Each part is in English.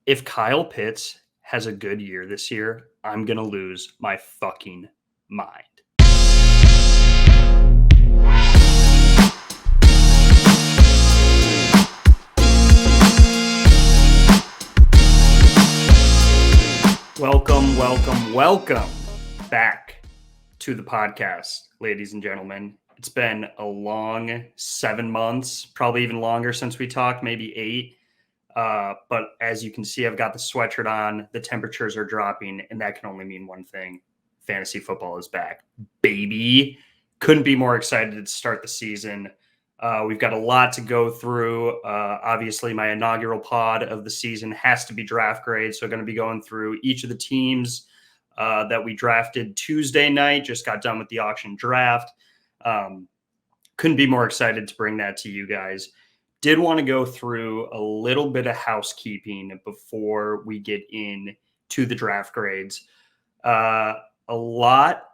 If Kyle Pitts has a good year this year, I'm going to lose my fucking mind. Welcome back to the podcast, ladies and gentlemen. It's been a long 7 months, probably even longer since we talked, maybe 8. But as you can see, I've got the sweatshirt on. The temperatures are dropping, and that can only mean one thing. Fantasy football is back, baby. Couldn't be more excited to start the season. We've got a lot to go through. Obviously, my inaugural pod of the season has to be draft grade. So I'm going to be going through each of the teams that we drafted Tuesday night. Just got done with the auction draft. Couldn't be more excited to bring that to you guys. Did want to go through a little bit of housekeeping before we get into the draft grades. A lot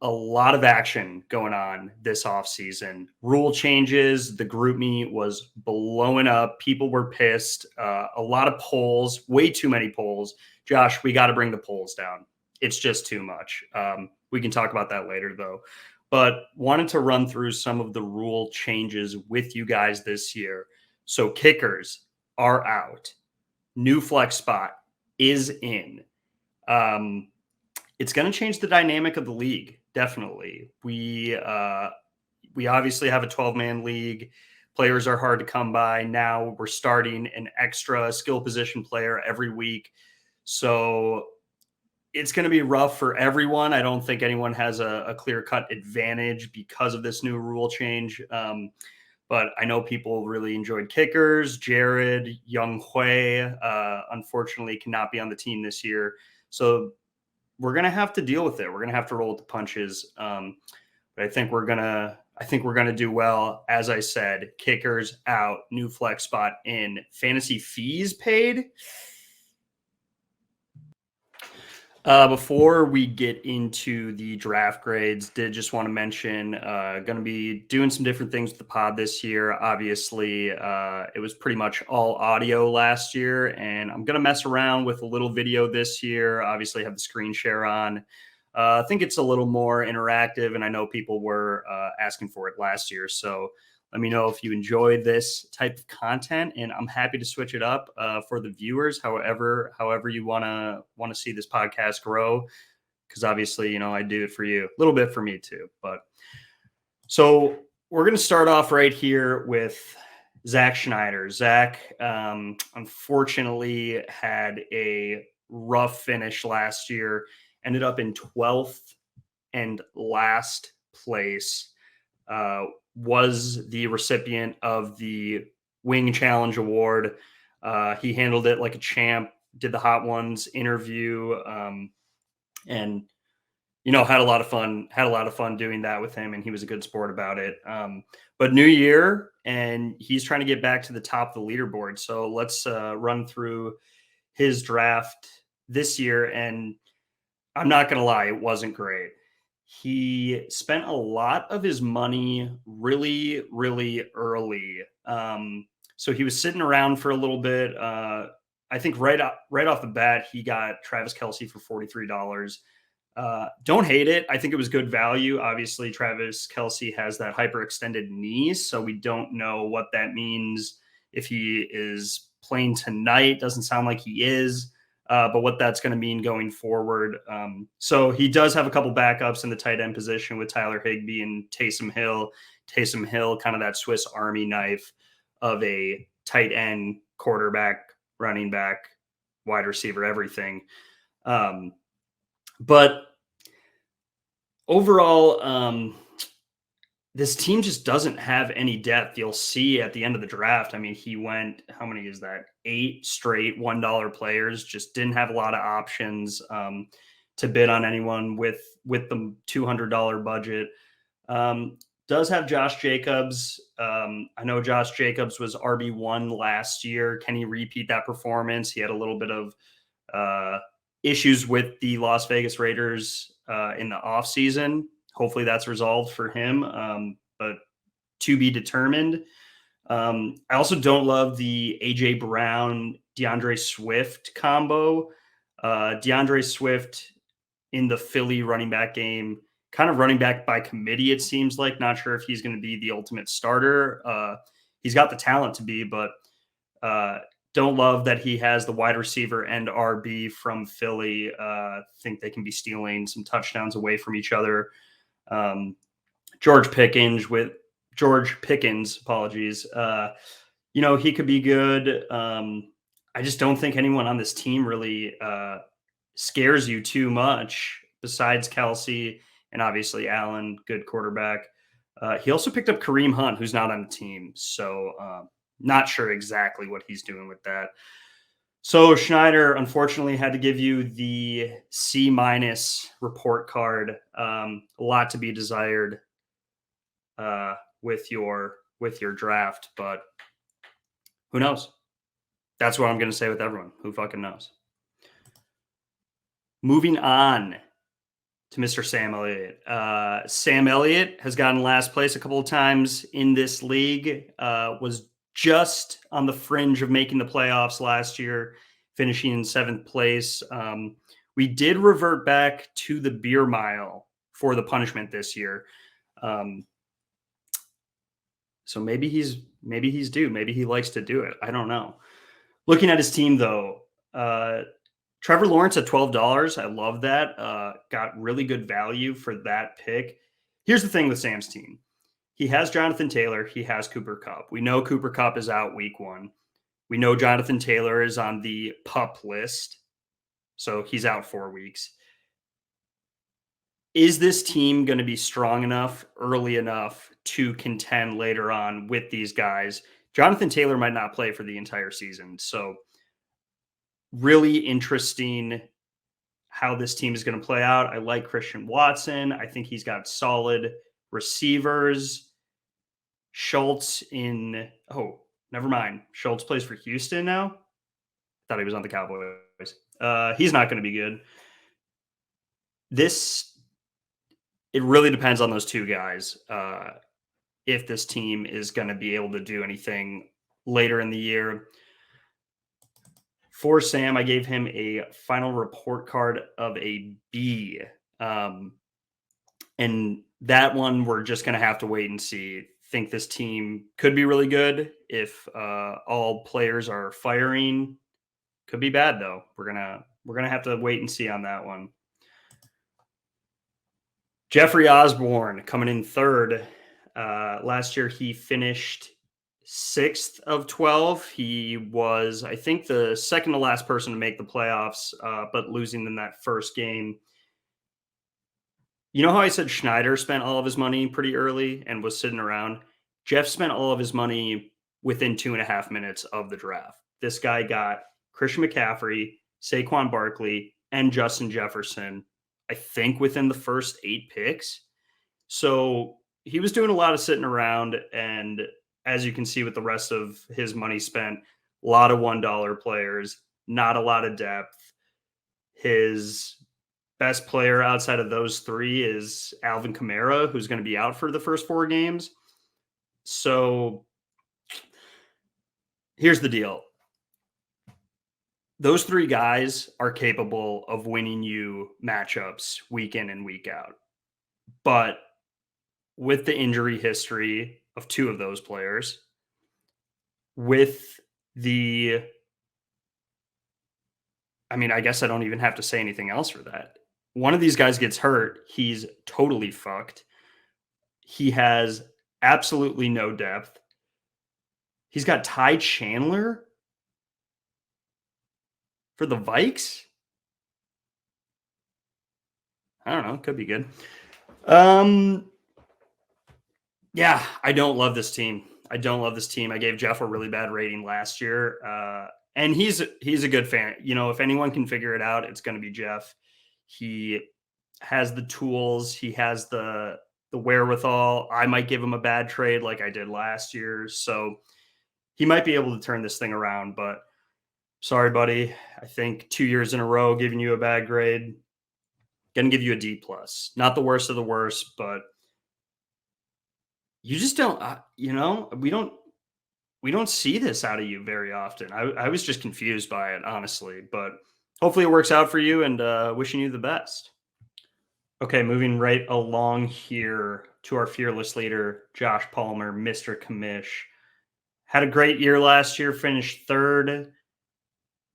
of action going on this offseason. Rule changes. The GroupMe was blowing up. People were pissed. A lot of polls, way too many polls. Josh, we got to bring the polls down. It's just too much. We can talk about that later, though. But wanted to run through some of the rule changes with you guys this year. So kickers are out. New flex spot is in. It's going to change the dynamic of the league. Definitely. We obviously have a 12-man league. Players are hard to come by. Now we're starting an extra skill position player every week. So it's going to be rough for everyone. I don't think anyone has a clear-cut advantage because of this new rule change. But I know people really enjoyed kickers. Jared, Young Hui, unfortunately cannot be on the team this year. So we're going to have to deal with it. We're going to have to roll with the punches. But I think we're going to do well. As I said, kickers out, new flex spot in, fantasy fees paid. Before we get into the draft grades, did just want to mention, going to be doing some different things with the pod this year. Obviously, it was pretty much all audio last year, and I'm going to mess around with a little video this year. Obviously, have the screen share on. I think it's a little more interactive, and I know people were asking for it last year. So let me know if you enjoy this type of content, and I'm happy to switch it up for the viewers. However you want to see this podcast grow, because obviously, I do it for you, a little bit for me too. But so we're going to start off right here with Zach Schneider. Zach, unfortunately, had a rough finish last year. Ended up in 12th and last place. Was the recipient of the Wing Challenge Award. He handled it like a champ, did the Hot Ones interview, and, had a lot of fun doing that with him, and he was a good sport about it. But new year, and he's trying to get back to the top of the leaderboard. So let's run through his draft this year, and I'm not going to lie, it wasn't great. He spent a lot of his money really, really early. So he was sitting around for a little bit. I think right off the bat, he got Travis Kelce for $43. Don't hate it. I think it was good value. Obviously, Travis Kelce has that hyperextended knee, so we don't know what that means if he is playing tonight. Doesn't sound like he is. But what that's going to mean going forward. So he does have a couple backups in the tight end position with Tyler Higbee and Taysom Hill. Taysom Hill, kind of that Swiss Army knife of a tight end, quarterback, running back, wide receiver, everything. But overall, this team just doesn't have any depth. You'll see at the end of the draft. I mean, he went, how many is that? 8 straight $1 players. Just didn't have a lot of options to bid on anyone with the $200 budget. Does have Josh Jacobs. I know Josh Jacobs was RB1 last year. Can he repeat that performance? He had a little bit of issues with the Las Vegas Raiders in the offseason. Hopefully that's resolved for him, but to be determined. I also don't love the AJ Brown, DeAndre Swift combo. DeAndre Swift in the Philly running back game, kind of running back by committee, it seems like. Not sure if he's going to be the ultimate starter. He's got the talent to be, but uh, don't love that he has the wide receiver and RB from Philly. Think they can be stealing some touchdowns away from each other. Um, George Pickens, apologies. He could be good. I just don't think anyone on this team really scares you too much besides Kelsey and obviously Allen, good quarterback. He also picked up Kareem Hunt, who's not on the team. So not sure exactly what he's doing with that. So Schneider, unfortunately, had to give you the C- report card. A lot to be desired with your draft, but who knows? That's what I'm going to say with everyone. Who fucking knows? Moving on to Mr. Sam Elliott. Sam Elliott has gotten last place a couple of times in this league. Was just on the fringe of making the playoffs last year, finishing in 7th place. We did revert back to the beer mile for the punishment this year. So maybe he's due. Maybe he likes to do it. I don't know. Looking at his team though, Trevor Lawrence at $12. I love that. Got really good value for that pick. Here's the thing with Sam's team. He has Jonathan Taylor. He has Cooper Kupp. We know Cooper Kupp is out week 1. We know Jonathan Taylor is on the PUP list. So he's out 4 weeks. Is this team going to be strong enough early enough to contend later on with these guys? Jonathan Taylor might not play for the entire season. So really interesting how this team is going to play out. I like Christian Watson. I think he's got solid receivers. Schultz never mind. Schultz plays for Houston now. Thought he was on the Cowboys. He's not going to be good. It really depends on those two guys. If this team is going to be able to do anything later in the year. For Sam, I gave him a final report card of a B. And that one, we're just going to have to wait and see. Think this team could be really good if all players are firing. Could be bad though. We're gonna have to wait and see on that one. Jeffrey Osborne coming in 3rd. Last year he finished 6th of 12. He was, I think, the second to last person to make the playoffs, but losing in that first game. You know how I said Schneider spent all of his money pretty early and was sitting around? Jeff spent all of his money within 2.5 minutes of the draft. This guy got Christian McCaffrey, Saquon Barkley, and Justin Jefferson, I think, within the first 8 picks. So he was doing a lot of sitting around. And as you can see with the rest of his money spent, a lot of $1 players, not a lot of depth. His best player outside of those 3 is Alvin Kamara, who's going to be out for the first 4 games. So here's the deal. Those 3 guys are capable of winning you matchups week in and week out. But with the injury history of 2 of those players, with I guess I don't even have to say anything else for that. One of these guys gets hurt, he's totally fucked. He has absolutely no depth. He's got Ty Chandler for the Vikes. I don't know. Could be good. Yeah, I don't love this team. I gave Jeff a really bad rating last year. And he's a good fan. If anyone can figure it out, it's going to be Jeff. He has the tools. He has the wherewithal. I might give him a bad trade like I did last year. So he might be able to turn this thing around, but sorry, buddy. I think 2 years in a row giving you a bad grade. Going to give you a D+. Not the worst of the worst, but you just don't, we don't see this out of you very often. I was just confused by it, honestly, but hopefully it works out for you, and wishing you the best. Okay, moving right along here to our fearless leader, Josh Palmer, Mr. Commish. Had a great year last year, finished third.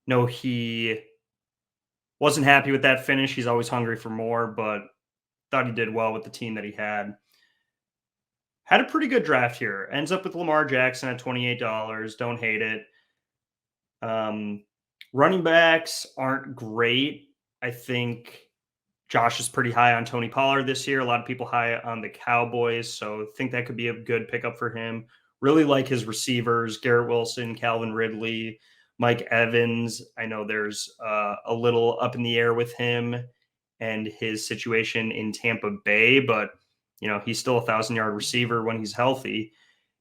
No, he wasn't happy with that finish. He's always hungry for more, but thought he did well with the team that he had. Had a pretty good draft here. Ends up with Lamar Jackson at $28. Don't hate it. Running backs aren't great. I think Josh is pretty high on Tony Pollard this year. A lot of people high on the Cowboys, so I think that could be a good pickup for him. Really like his receivers, Garrett Wilson, Calvin Ridley, Mike Evans. I know there's a little up in the air with him and his situation in Tampa Bay, but he's still a 1,000-yard receiver when he's healthy.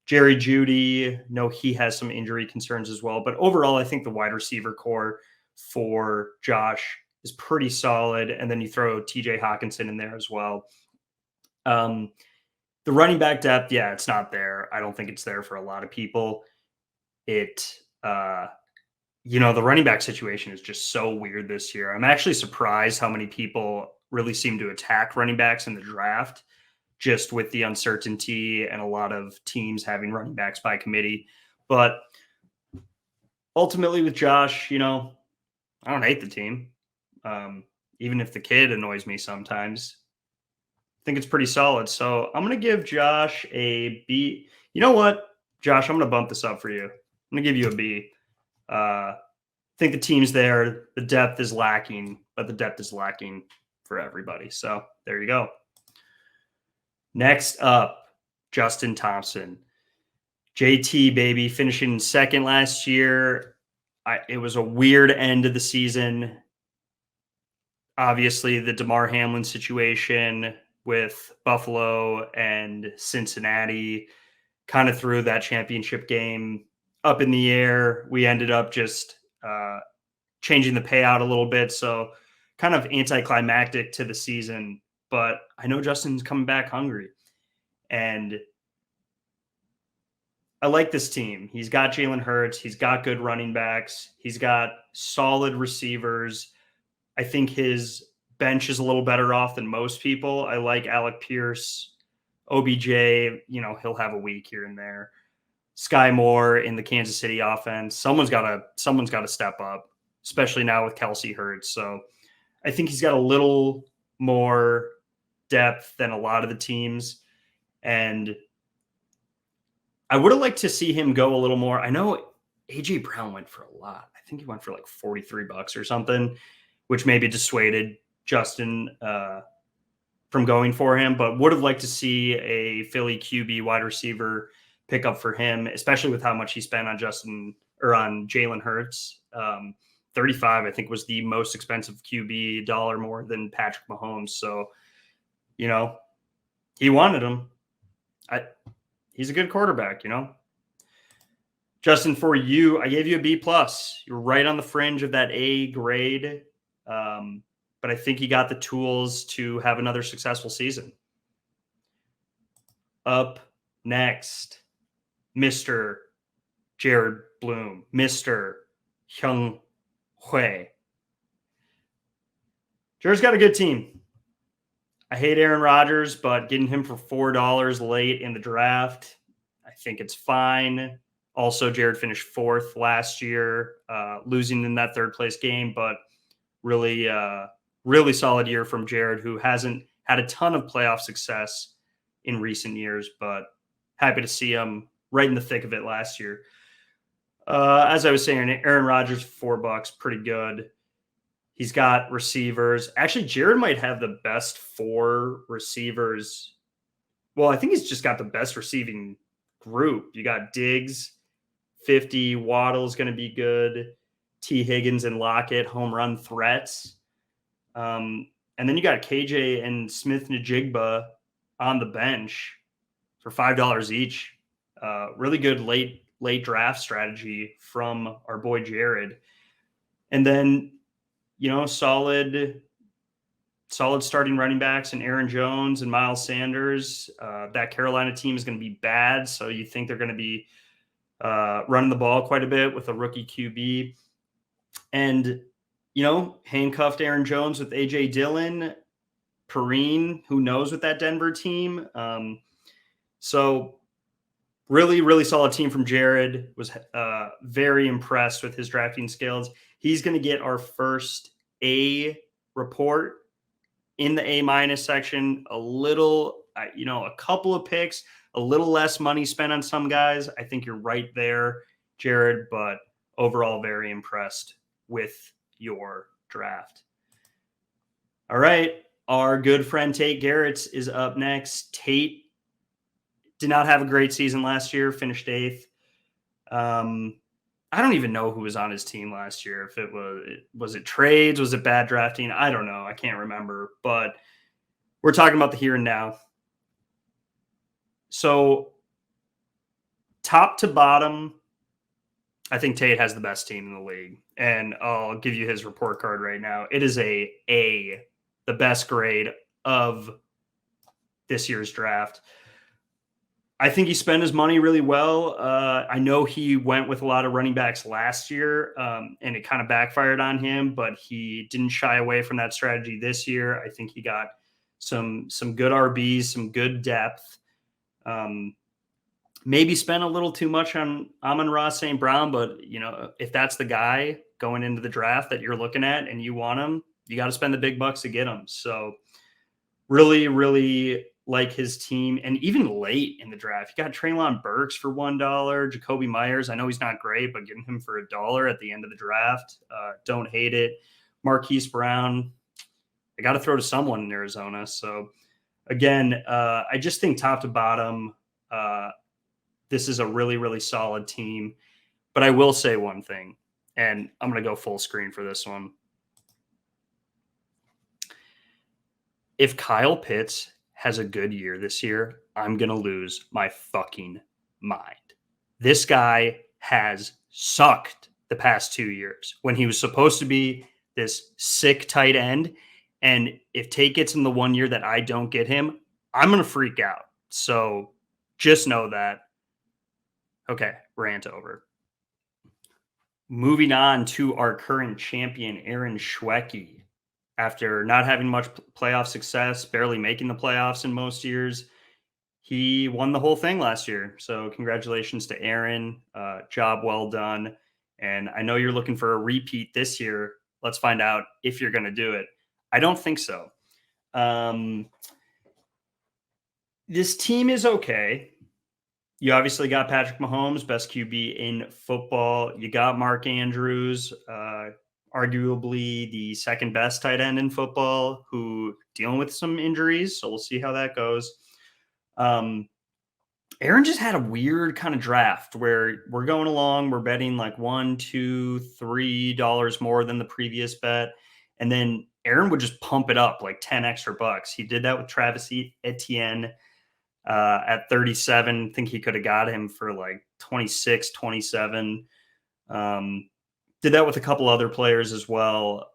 Jerry Jeudy, no, he has some injury concerns as well. But overall, I think the wide receiver core for Josh is pretty solid. And then you throw TJ Hawkinson in there as well. The running back depth, yeah, it's not there. I don't think it's there for a lot of people. The running back situation is just so weird this year. I'm actually surprised how many people really seem to attack running backs in the draft, just with the uncertainty and a lot of teams having running backs by committee. But ultimately with Josh, I don't hate the team. Even if the kid annoys me sometimes, I think it's pretty solid. So I'm going to give Josh a B. You know what, Josh, I'm going to bump this up for you. I'm going to give you a B. I think the team's there. The depth is lacking, but the depth is lacking for everybody. So there you go. Next up, Justin Thompson. JT, baby, finishing second last year. It was a weird end of the season. Obviously, the Damar Hamlin situation with Buffalo and Cincinnati kind of threw that championship game up in the air. We ended up just changing the payout a little bit. So kind of anticlimactic to the season. But I know Justin's coming back hungry. And I like this team. He's got Jalen Hurts. He's got good running backs. He's got solid receivers. I think his bench is a little better off than most people. I like Alec Pierce, OBJ. He'll have a week here and there. Sky Moore in the Kansas City offense. Someone's got to step up, especially now with Kelsey Hurts. So I think he's got a little more depth than a lot of the teams. And I would have liked to see him go a little more. I know AJ Brown went for a lot. I think he went for like $43 or something, which maybe dissuaded Justin from going for him, but would have liked to see a Philly QB wide receiver pick up for him, especially with how much he spent on Jalen Hurts. 35, I think, was the most expensive QB dollar more than Patrick Mahomes. So, he wanted him. He's a good quarterback, Justin, for you, I gave you a B+. You're right on the fringe of that A grade. But I think he got the tools to have another successful season. Up next, Mr. Jared Bloom, Mr. Hyung Hui. Jared's got a good team. I hate Aaron Rodgers, but getting him for $4 late in the draft, I think it's fine. Also, Jared finished fourth last year, losing in that third place game, but really solid year from Jared, who hasn't had a ton of playoff success in recent years, but happy to see him right in the thick of it last year. As I was saying, Aaron Rodgers, $4, pretty good. He's got receivers. Actually, Jared might have the best 4 receivers. Well, I think he's just got the best receiving group. You got Diggs, 50. Waddle's going to be good. T. Higgins and Lockett, home run threats. And then you got KJ and Smith-Njigba on the bench for $5 each. Really good late draft strategy from our boy Jared. And then, solid starting running backs and Aaron Jones and Miles Sanders. That Carolina team is going to be bad, so you think they're going to be running the ball quite a bit with a rookie QB. And, handcuffed Aaron Jones with A.J. Dillon, Perrine, who knows with that Denver team. So really, really solid team from Jared. Was very impressed with his drafting skills. He's going to get our first A report in the A- section. A couple of picks, a little less money spent on some guys. I think you're right there, Jared, but overall very impressed with your draft. All right. Our good friend Tate Garrett is up next. Tate did not have a great season last year, finished 8th. I don't even know who was on his team last year. If it was it trades? Was it bad drafting? I don't know. I can't remember. But we're talking about the here and now. So top to bottom, I think Tate has the best team in the league. And I'll give you his report card right now. It is a A, the best grade of this year's draft. I think he spent his money really well. I know he went with a lot of running backs last year, and it kind of backfired on him, but he didn't shy away from that strategy this year. I think he got some good RBs, some good depth. Maybe spent a little too much on Amon-Ra St. Brown, but if that's the guy going into the draft that you're looking at and you want him, you got to spend the big bucks to get him. So really, really like his team. And even late in the draft, you got Treylon Burks for $1, Jacoby Myers. I know he's not great, but getting him for $1 at the end of the draft, don't hate it. Marquise Brown, I got to throw to someone in Arizona. So again, I just think top to bottom, this is a really, really solid team. But I will say one thing, and I'm going to go full screen for this one. If Kyle Pitts has a good year this year, I'm going to lose my fucking mind. This guy has sucked the past 2 years when he was supposed to be this sick tight end. And if Tate gets him the 1 year that I don't get him, I'm going to freak out. So just know that. Okay, rant over. Moving on to our current champion, Aaron Schwecke. After not having much playoff success, barely making the playoffs in most years, he won the whole thing last year. So congratulations to Aaron. Job well done. And I know you're looking for a repeat this year. Let's find out if you're going to do it. I don't think so. This team is okay. You obviously got Patrick Mahomes, best QB in football. You got Mark Andrews, arguably the second best tight end in football, who dealing with some injuries. So we'll see how that goes. Aaron just had a weird kind of draft where we're going along. We're betting like $1, $2, $3 more than the previous bet. And then Aaron would just pump it up like 10 extra bucks. He did that with Travis Etienne at 37. I think he could have got him for like 26, 27. Did that with a couple other players as well.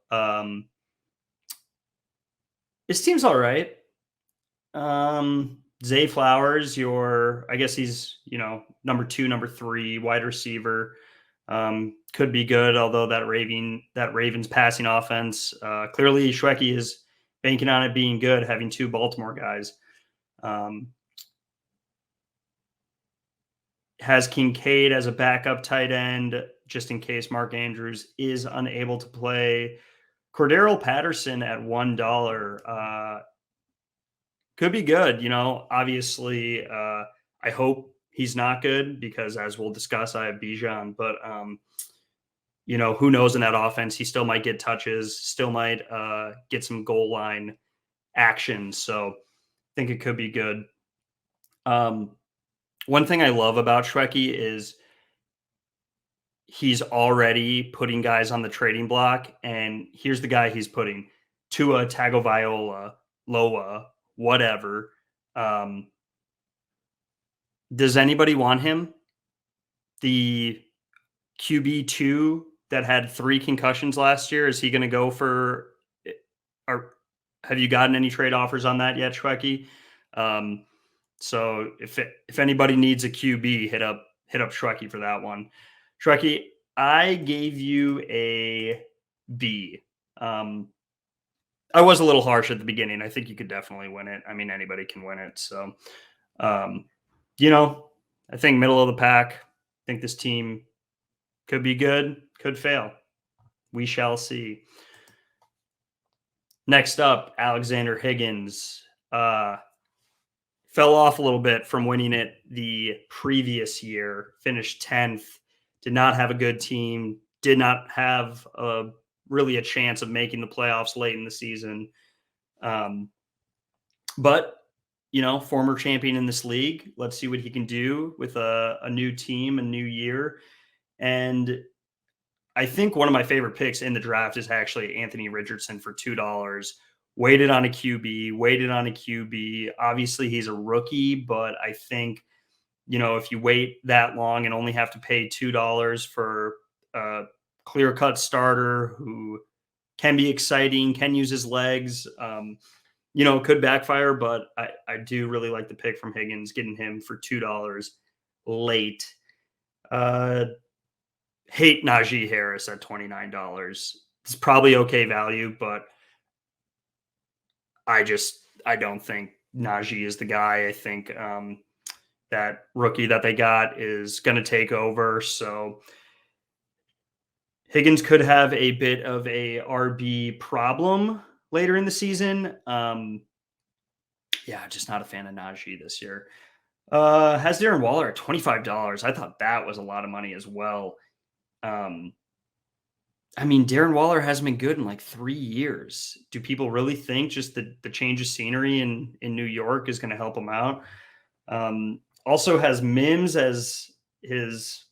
His team's all right. Zay Flowers, I guess he's, number 2, number 3 wide receiver. Could be good, although that Ravens passing offense, clearly Schwecke is banking on it being good, having 2 Baltimore guys. Has Kincaid as a backup tight end, just in case Mark Andrews is unable to play. Cordero Patterson at $1 could be good. Obviously, I hope he's not good because, as we'll discuss, I have Bijan. But, who knows in that offense? He still might get touches, still might get some goal line action. So I think it could be good. One thing I love about Schwecke is he's already putting guys on the trading block, and here's the guy he's putting: Tua Tagovailoa, Loa, whatever. Does anybody want him? The QB2 that had 3 concussions last year, is he going to go for? Have you gotten any trade offers on that yet, Schwecke? So if anybody needs a QB, hit up hit up Shrekky for that one. Shrekky, I gave you a B. I was a little harsh at the beginning. I think you could definitely win it. I mean, anybody can win it. So, um, I think middle of the pack. I think this team could be good, could fail. We shall see. Next up, Alexander Higgins. Fell off a little bit from winning it the previous year, finished 10th, did not have a good team, did not have really a chance of making the playoffs late in the season. But, former champion in this league. Let's see what he can do with a new team, a new year. And I think one of my favorite picks in the draft is actually Anthony Richardson for $2. Waited on a QB. Obviously, he's a rookie, but I think, if you wait that long and only have to pay $2 for a clear-cut starter who can be exciting, can use his legs, could backfire, but I do really like the pick from Higgins, getting him for $2 late. Hate Najee Harris at $29. It's probably okay value, but I don't think Najee is the guy. I think that rookie that they got is going to take over. So Higgins could have a bit of a RB problem later in the season. Just not a fan of Najee this year. Has Darren Waller at $25. I thought that was a lot of money as well. Darren Waller hasn't been good in like 3 years. Do people really think just the change of scenery in New York is going to help him out? Also has Mims as his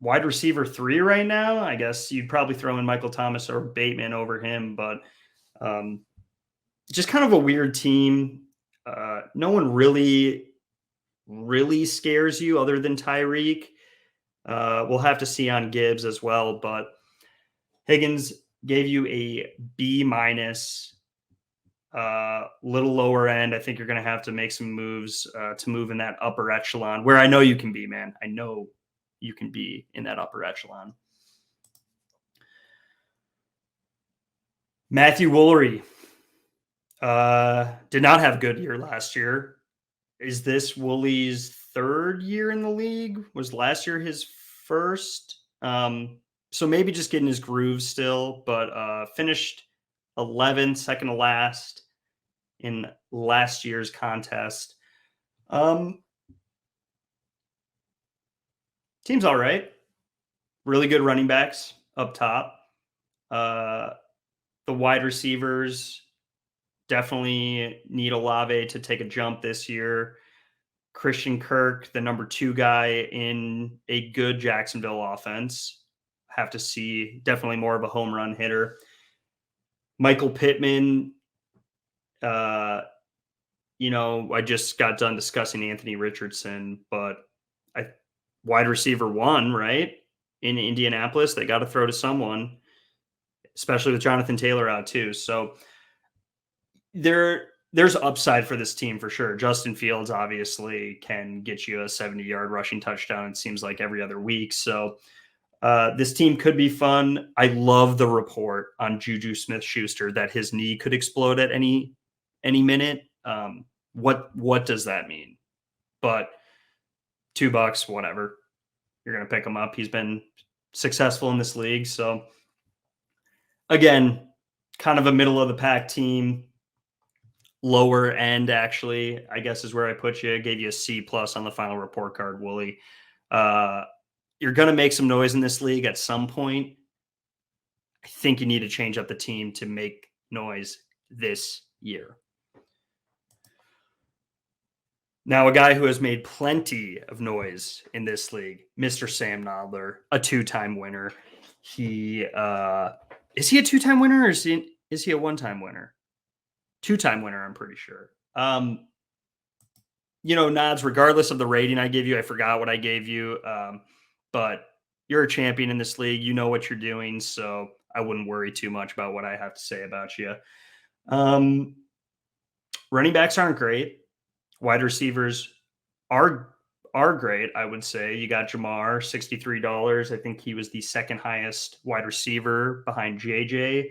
wide receiver 3 right now. I guess you'd probably throw in Michael Thomas or Bateman over him, but just kind of a weird team. No one really scares you other than Tyreek. We'll have to see on Gibbs as well, but Higgins gave you a B-, little lower end. I think you're going to have to make some moves to move in that upper echelon, where I know you can be, man. I know you can be in that upper echelon. Matthew Woolery did not have a good year last year. Is this Wooly's 3rd year in the league? Was last year his first? So maybe just getting his groove still, but finished 11th, second to last in last year's contest. Team's all right. Really good running backs up top. The wide receivers definitely need Olave to take a jump this year. Christian Kirk, the number 2 guy in a good Jacksonville offense. Have to see, definitely more of a home run hitter. Michael Pittman, I just got done discussing Anthony Richardson, but wide receiver 1, right? In Indianapolis, they got to throw to someone, especially with Jonathan Taylor out too. So there's upside for this team for sure. Justin Fields obviously can get you a 70-yard rushing touchdown, it seems like, every other week. So this team could be fun. I love the report on Juju Smith-Schuster that his knee could explode at any minute. What does that mean? But $2, whatever. You're going to pick him up. He's been successful in this league. So again, kind of a middle of the pack team. Lower end, actually, I guess is where I put you. I gave you a C+ on the final report card, Wooly. You're going to make some noise in this league at some point. I think you need to change up the team to make noise this year. Now, a guy who has made plenty of noise in this league, Mr. Sam Nodler, a 2-time winner. He is he a 2-time winner or is he a 1-time winner? 2-time winner, I'm pretty sure. Nods, regardless of the rating I gave you, I forgot what I gave you. But you're a champion in this league. You know what you're doing, so I wouldn't worry too much about what I have to say about you. Running backs aren't great. Wide receivers are are great, I would say. You got Jamar, $63. I think he was the second highest wide receiver behind JJ.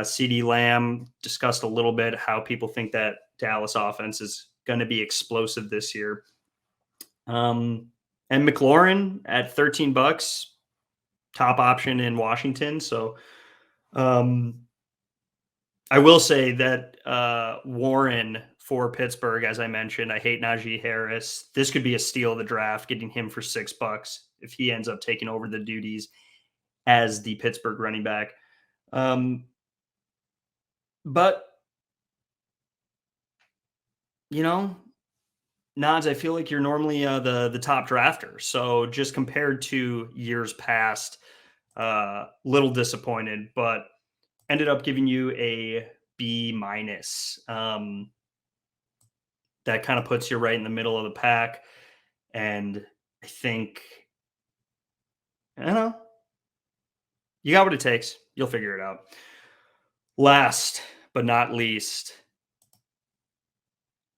CD Lamb discussed a little bit how people think that Dallas offense is going to be explosive this year. And McLaurin at $13, top option in Washington. So I will say that Warren for Pittsburgh, as I mentioned, I hate Najee Harris. This could be a steal of the draft, getting him for $6 if he ends up taking over the duties as the Pittsburgh running back. But, you know, Nods, I feel like you're normally the top drafter. So just compared to years past, little disappointed, but ended up giving you a B minus. That kind of puts you right in the middle of the pack. And I think, I don't know, you got what it takes. You'll figure it out. Last but not least,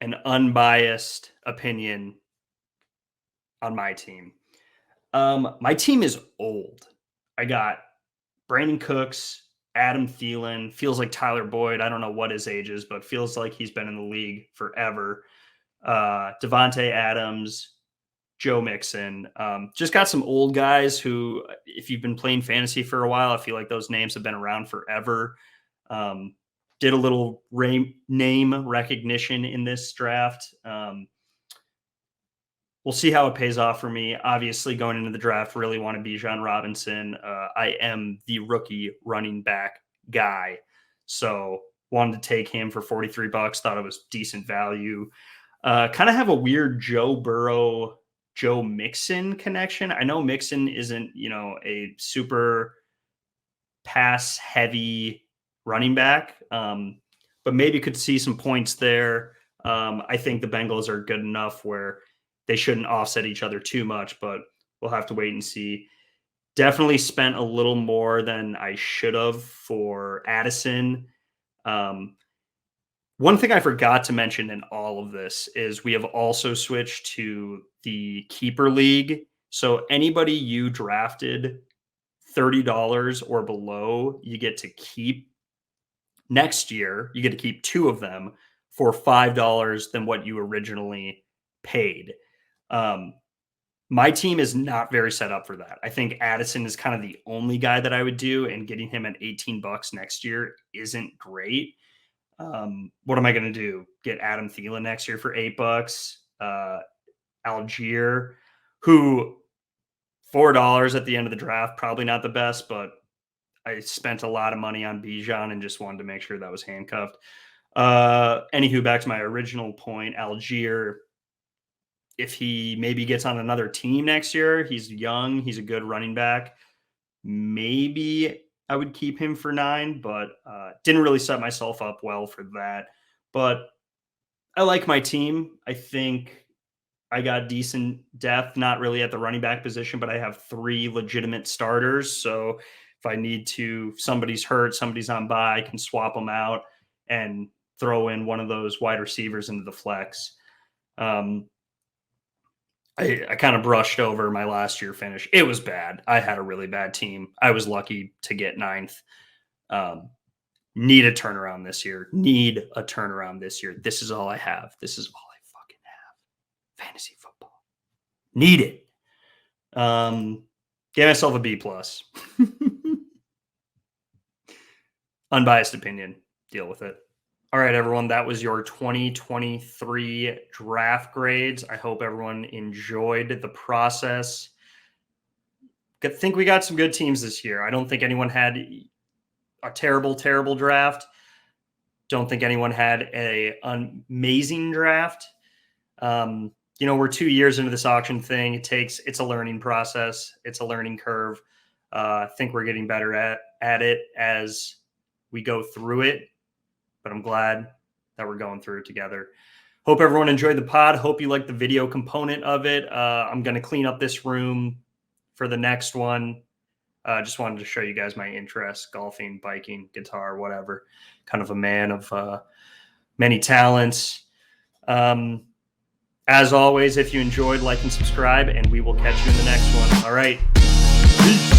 an unbiased opinion on my team. My team is old. I got Brandon Cooks, Adam Thielen, feels like Tyler Boyd. I don't know what his age is, but feels like he's been in the league forever. Devontae Adams, Joe Mixon. Just got some old guys who, if you've been playing fantasy for a while, I feel like those names have been around forever. Did a little name recognition in this draft. We'll see how it pays off for me. Obviously, going into the draft, really want to Bijan Robinson. I am the rookie running back guy. So wanted to take him for $43. Thought it was decent value. Kind of have a weird Joe Burrow, Joe Mixon connection. I know Mixon isn't, a super pass heavy running back, but maybe could see some points there. I think the Bengals are good enough where they shouldn't offset each other too much, but we'll have to wait and see. Definitely spent a little more than I should have for Addison. One thing I forgot to mention in all of this is we have also switched to the keeper league. So anybody you drafted $30 or below, you get to keep next year. You get to keep two of them for $5 than what you originally paid. My team is not very set up for that. I think Addison is kind of the only guy that I would do, and getting him at $18 next year isn't great. What am I going to do? Get Adam Thielen next year for $8? Algier, who $4 at the end of the draft, probably not the best, but I spent a lot of money on Bijan and just wanted to make sure that was handcuffed. Anywho, back to my original point, Algier, if he maybe gets on another team next year, he's young, he's a good running back. Maybe I would keep him for $9, but didn't really set myself up well for that. But I like my team. I think I got decent depth, not really at the running back position, but I have 3 legitimate starters. So if I need to, somebody's hurt, somebody's on bye, I can swap them out and throw in one of those wide receivers into the flex. I kind of brushed over my last year finish. It was bad. I had a really bad team. I was lucky to get 9th. Need a turnaround this year. This is all I have. This is all I fucking have. Fantasy football. Need it. Gave myself a B+. Unbiased opinion. Deal with it. All right, everyone, that was your 2023 draft grades. I hope everyone enjoyed the process. I think we got some good teams this year. I don't think anyone had a terrible draft. Don't think anyone had an amazing draft. We're 2 years into this auction thing. It's a learning process. It's a learning curve. I think we're getting better at it as we go through it. But I'm glad that we're going through it together. Hope everyone enjoyed the pod. Hope you liked the video component of it. I'm going to clean up this room for the next one. Just wanted to show you guys my interests: golfing, biking, guitar, whatever. Kind of a man of many talents. As always, if you enjoyed, like and subscribe, and we will catch you in the next one. All right. Peace.